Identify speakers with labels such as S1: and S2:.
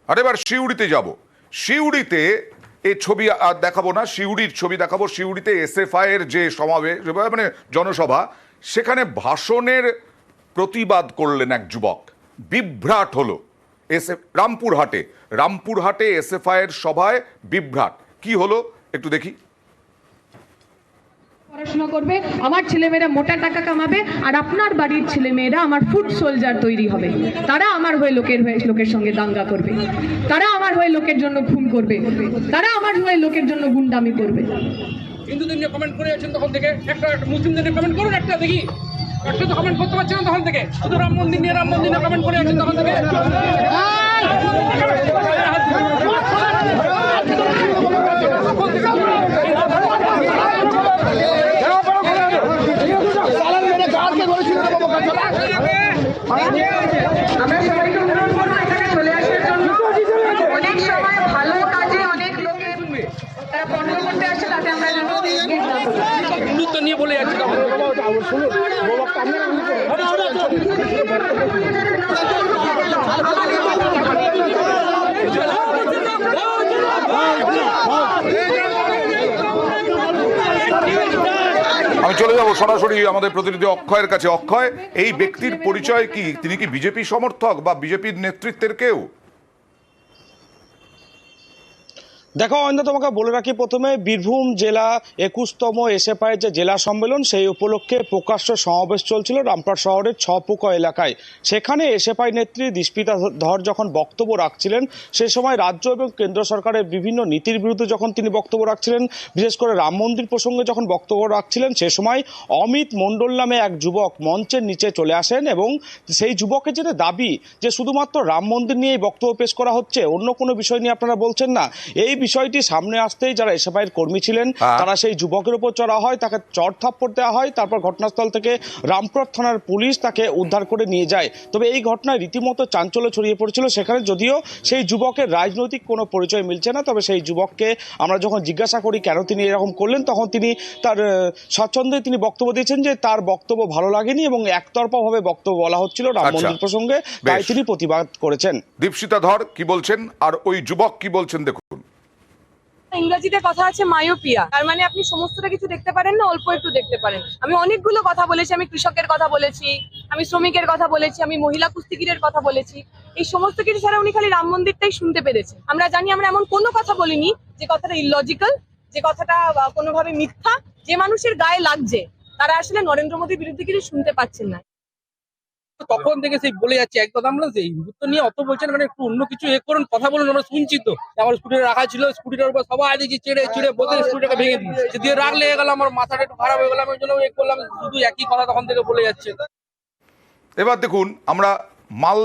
S1: আর এবার সিউড়িতে যাব। সিউড়িতে এই ছবি আর দেখাবো না, সিউড়ির ছবি দেখাবো। সিউড়িতে এসএফআই এর যে সমাবেশ, মানে জনসভা, সেখানে ভাষণের প্রতিবাদ করলেন এক যুবক। বিভ্রাট হলো রামপুরহাটে এসএফআই এর সভায় বিভ্রাট। কি হলো একটু দেখি।
S2: পড়াশোনা করবে, আমার ছেলেমেয়েরা মোটা টাকা কামাবে, আর আপনার বাড়ির ছেলেমেয়েরা আমার ফুড সোলজার তৈরি হবে। তারা আমার হয়ে লোকের সঙ্গে দাঙ্গা করবে, তারা আমার হয়ে লোকের জন্য খুন করবে, তারা আমার হয়ে লোকের জন্য গুন্ডামি করবে।
S3: হিন্দুদের নিয়ে কমেন্ট করে যাচ্ছেন তখন থেকে, একটা মুসলিমদের নিয়ে কমেন্ট করুন, একটা দেখি। একটা তো কমেন্ট করতে পারছেন না তখন থেকে, শুধু রাম মন্দির নিয়ে কমেন্ট করে যাচ্ছেন তখন থেকে।
S2: আমরা সবাইকে অনুরোধ করবো এখানে চলে আসার জন্য। অনেক সময় ভালো কাজে অনেক লোকে তারা পণ্য করতে আসে, তাতে আমরা যেন
S3: হিন্দুত্ব নিয়ে বলে যাচ্ছি তখন।
S1: আমি চলে যাব সরাসরি আমাদের প্রতিনিধি অক্ষয়ের কাছে। অক্ষয়, এই ব্যক্তির পরিচয় কি? তিনি কি বিজেপি সমর্থক বা বিজেপির নেতৃত্বের কেউ?
S4: দেখো অয়ন, তোমাকে বলে রাখি প্রথমে, বীরভূম জেলা 21তম এসএফআই যে জেলা সম্মেলন, সেই উপলক্ষে প্রকাশ্য সমাবেশ চলছিল রামপুরহাট শহরের ছপুকুর এলাকায়। সেখানে এসএফআই নেত্রী দীপ্তিতা ধর যখন বক্তব্য রাখছিলেন, সে সময় রাজ্য এবং কেন্দ্র সরকারের বিভিন্ন নীতির বিরুদ্ধে যখন তিনি বক্তব্য রাখছিলেন, বিশেষ করে রাম মন্দির প্রসঙ্গে যখন বক্তব্য রাখছিলেন, সে সময় অমিত মণ্ডল নামে এক যুবক মঞ্চের নিচে চলে আসেন এবং সেই যুবকের যেটা দাবি যে শুধুমাত্র রাম মন্দির নিয়েই বক্তব্য পেশ করা হচ্ছে, অন্য কোনো বিষয় নিয়ে আপনারা বলছেন না। এই বিষয়টি সামনে আসতেই যারা এসএফআই এর কর্মী ছিলেন তারা সেই যুবকের উপর চড়া হয়, তাকে চড় থাপ্পড় দেওয়া হয়। তারপর ঘটনাস্থল থেকে রামপুরহাট থানার পুলিশ তাকে উদ্ধার করে নিয়ে যায়। তবে এই ঘটনায় রীতিমতো চাঞ্চল্য ছড়িয়ে পড়েছিল সেখানে, যদিও সেই যুবকের রাজনৈতিক কোনো পরিচয় মিলছে না। তবে সেই যুবককে আমরা যখন জিজ্ঞাসা করি কেন তিনি এরকম করলেন, তখন তিনি তার স্বচ্ছন্দে তিনি বক্তব্য দিয়েছেন যে তার বক্তব্য ভালো লাগেনি এবং একতরফাভাবে বক্তব্য বলা হচ্ছিল রাম মন্দির প্রসঙ্গে, তাই তিনি প্রতিবাদ করেছেন।
S1: দীপ্তিতা ধর কি বলছেন আর ওই যুবক কি বলছেন দেখুন।
S5: ইংরেজিতে কথা আছে মায়োপিয়া, তার মানে আপনি সমস্তটা কিছু দেখতে পারেন না, অল্প একটু দেখতে পারেন। আমি অনেকগুলো কথা বলেছি, আমি কৃষকের কথা বলেছি, আমি শ্রমিকের কথা বলেছি, আমি মহিলা কুস্তিগিরের কথা বলেছি। এই সমস্ত কিছু ছাড়া উনি খালি রাম মন্দিরটাই শুনতে পেরেছেন। আমরা জানি, আমরা এমন কোনো কথা বলিনি যে কথাটা ইললজিক্যাল, যে কথাটা কোনোভাবে মিথ্যা। যে মানুষের গায়ে লাগছে তারা আসলে নরেন্দ্র মোদীর বিরুদ্ধে কিছু শুনতে পাচ্ছেন না।
S3: তখন থেকে সেই বলে যাচ্ছে এক কথা, আমরা সেই হিন্দুত্ব নিয়ে অত বলছেন, মানে একটু অন্য কিছু করুন, কথা বলুন, আমরা শুনছি তো। আমার স্কুটিটা রাখা ছিল, স্কুটিটার উপর সবাই দিচ্ছি চেড়ে বসে স্কুটিটাকে ভেঙে দিয়েছে, দিয়ে রাগ লেগে গেল, আমার মাথাটা একটু খারাপ হয়ে গেল, আমি ওই জন্য করলাম। শুধু একই কথা তখন থেকে বলে যাচ্ছে।
S1: এবার দেখুন, আমরা মাল